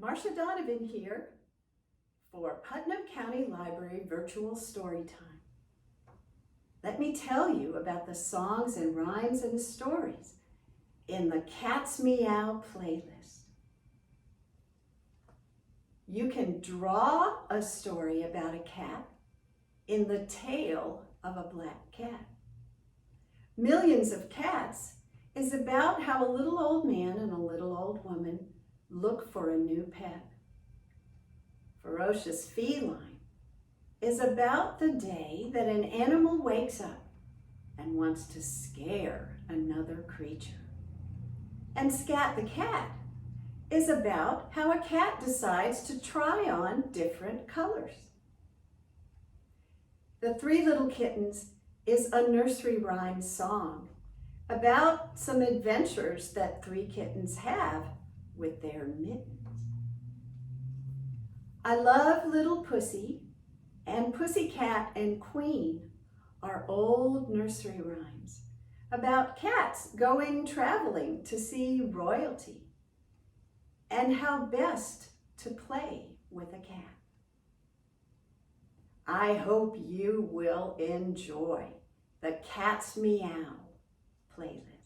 Marcia Donovan here for Putnam County Library Virtual Storytime. Let me tell you about the songs and rhymes and stories in the Cat's Meow playlist. You can draw a story about a cat in the tail of a black cat. Millions of Cats is about how a little old man and a little old woman look for a new pet. Ferocious Feline is about the day that an animal wakes up and wants to scare another creature. And Scat the Cat is about how a cat decides to try on different colors. The Three Little Kittens is a nursery rhyme song about some adventures that three kittens have with their mittens. I Love Little Pussy and Pussycat and Queen are old nursery rhymes about cats going traveling to see royalty and how best to play with a cat. I hope you will enjoy the Cat's Meow playlist.